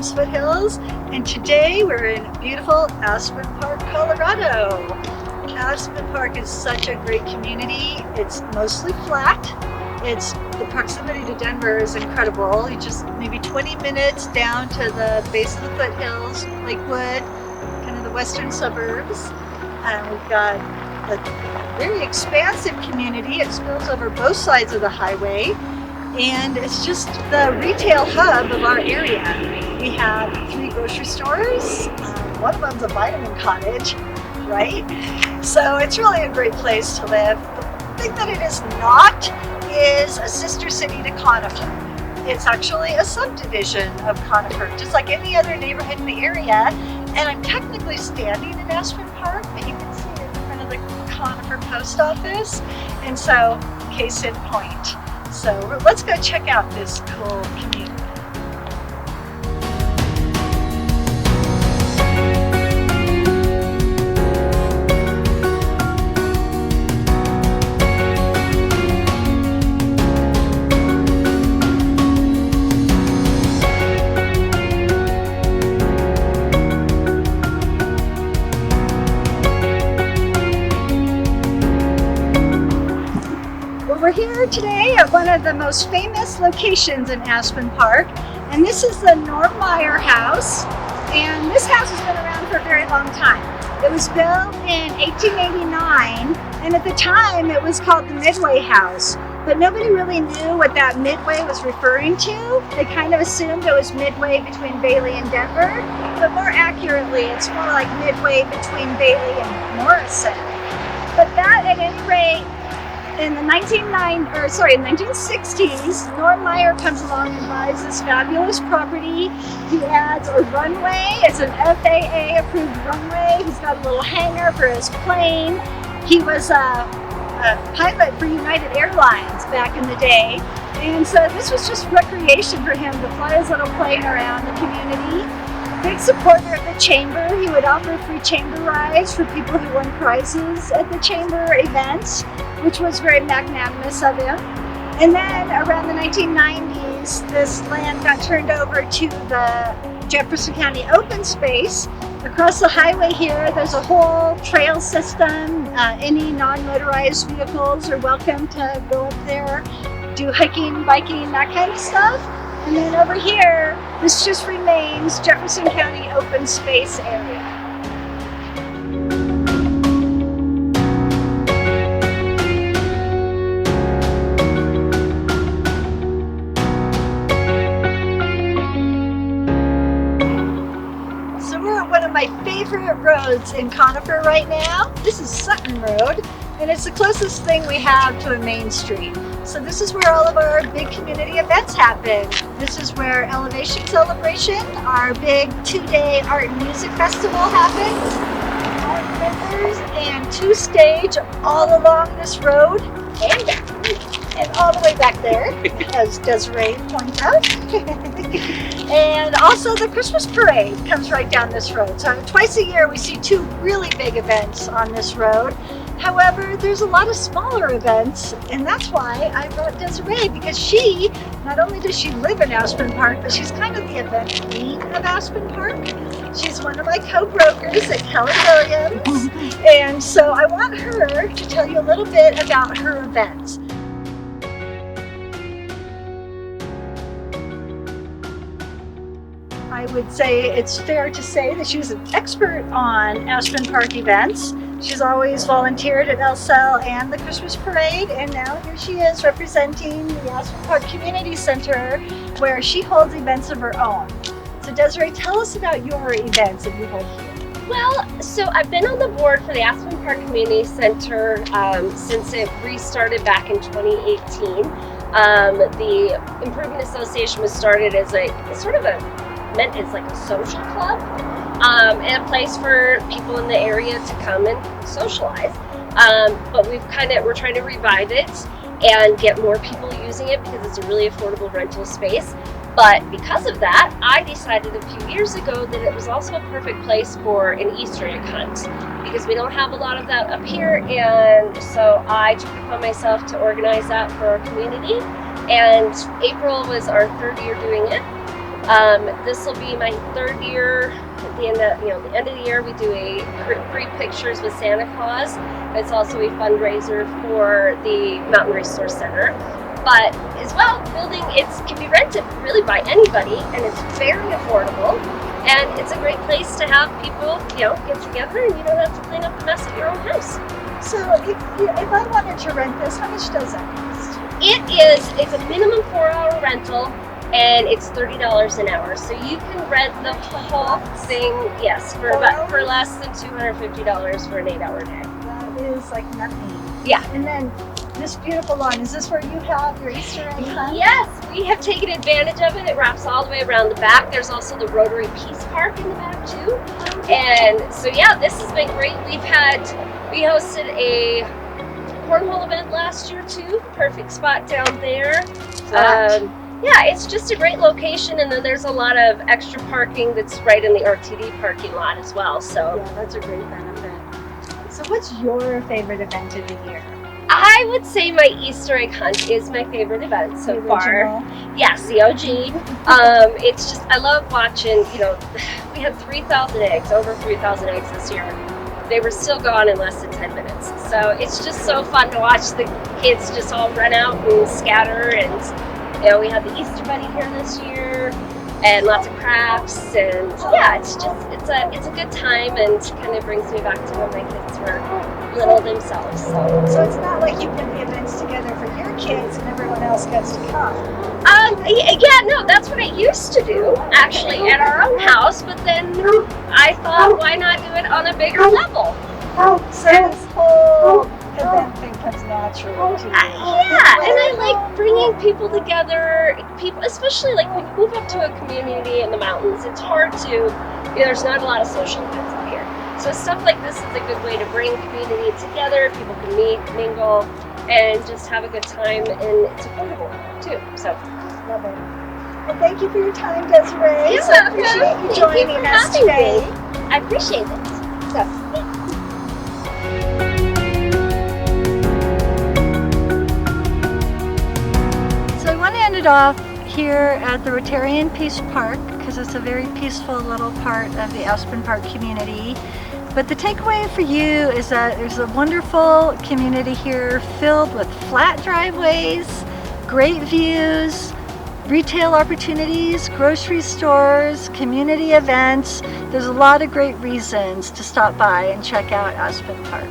Williams foothills, and today we're in beautiful Aspen Park, Colorado. Aspen Park is such a great community. It's mostly flat. The proximity to Denver is incredible. You just maybe 20 minutes down to the base of the foothills, Lakewood, kind of the western suburbs. We've got a very expansive community. It spills over both sides of the highway, and it's just the retail hub of our area. We have 3 grocery stores. One of them's a vitamin cottage, right? So it's really a great place to live. The thing that it is not is a sister city to Conifer. It's actually a subdivision of Conifer, just like any other neighborhood in the area. And I'm technically standing in Aspen Park, but you can see it in front of the Conifer post office. And so, case in point. So let's go check out this cool community. We're here today at one of the most famous locations in Aspen Park, and this is the Normmeyer House. And this house has been around for a very long time. It was built in 1889, and at the time it was called the Midway House. But nobody really knew what that Midway was referring to. They kind of assumed it was midway between Bailey and Denver, but more accurately, it's more like midway between Bailey and Morrison. But that, at any rate, in the 1960s, Normmeyer comes along and buys this fabulous property. He adds a runway. It's an FAA approved runway. He's got a little hangar for his plane. He was a pilot for United Airlines back in the day. And so this was just recreation for him to fly his little plane around the community. Big supporter of the chamber. He would offer free chamber rides for people who won prizes at the chamber events, which was very magnanimous of him. And then around the 1990s, this land got turned over to the Jefferson County Open Space. Across the highway here, there's a whole trail system. Any non-motorized vehicles are welcome to go up there, do hiking, biking, that kind of stuff. And then over here, this just remains Jefferson County Open Space area. So we're at one of my favorite roads in Conifer right now. This is Sutton Road, and it's the closest thing we have to a main street. So this is where all of our big community events happen. This is where Elevation Celebration, our big 2-day art and music festival happens. Art vendors and 2-stage all along this road and all the way back there, as Desiree pointed out. And also the Christmas parade comes right down this road. So twice a year we see 2 really big events on this road. However, there's a lot of smaller events, and that's why I brought Desiree, because she, not only does she live in Aspen Park, but she's kind of the event queen of Aspen Park. She's one of my co-brokers at Keller Williams, and so I want her to tell you a little bit about her events. I would say it's fair to say that she's an expert on Aspen Park events. She's always volunteered at LSEL and the Christmas Parade, and now here she is representing the Aspen Park Community Center, where she holds events of her own. So Desiree, tell us about your events that you hold here. Well, so I've been on the board for the Aspen Park Community Center since it restarted back in 2018. The Improvement Association was started as it's like a social club. And a place for people in the area to come and socialize. But we're trying to revive it and get more people using it because it's a really affordable rental space. But because of that, I decided a few years ago that it was also a perfect place for an Easter egg hunt because we don't have a lot of that up here. And so I took it upon myself to organize that for our community. And April was our 3rd year doing it. This will be my 3rd year. At the end of the year, we do a free pictures with Santa Claus. It's also a fundraiser for the Mountain Resource Center. But as well, building can be rented really by anybody, and it's very affordable. And it's a great place to have people, get together, and you don't have to clean up the mess at your own house. So if I wanted to rent this, how much does that cost? It's a minimum 4-hour rental, and it's $30 an hour. So you can rent the whole thing, yes, for less than $250 for an 8-hour day. That is like nothing. Yeah. And then this beautiful lawn, is this where you have your Easter egg hunt? Yes, we have taken advantage of it. It wraps all the way around the back. There's also the Rotary Peace Park in the back too. And so yeah, this has been great. We hosted a cornhole event last year too. Perfect spot down there. Yeah, it's just a great location, and then there's a lot of extra parking that's right in the RTD parking lot as well. So yeah, that's a great benefit. So what's your favorite event of the year? I would say my Easter egg hunt is my favorite event so far. Yes, the OG. It's just, I love watching, we had 3,000 eggs, over 3,000 eggs this year. They were still gone in less than 10 minutes. So it's just so fun to watch the kids just all run out and scatter. And, we had the Easter Bunny here this year, and lots of crafts, and yeah, it's a good time, and kind of brings me back to when my kids were little themselves. So it's not like you put the events together for your kids and everyone else gets to come. Yeah, no, that's what I used to do actually at our own house, but then I thought, why not do it on a bigger level? So this whole event thing comes natural to you. Yeah, and I like bringing people together, especially like when you move up to a community in the mountains, it's hard to, there's not a lot of social events up here. So stuff like this is a good way to bring community together. People can meet, mingle, and just have a good time, and it's affordable too. So, love it. Well, thank you for your time, Desiree. You're so I appreciate you joining us today. I appreciate it. So, I want to end it off here at the Rotarian Peace Park because it's a very peaceful little part of the Aspen Park community. But the takeaway for you is that there's a wonderful community here filled with flat driveways, great views, retail opportunities, grocery stores, community events. There's a lot of great reasons to stop by and check out Aspen Park.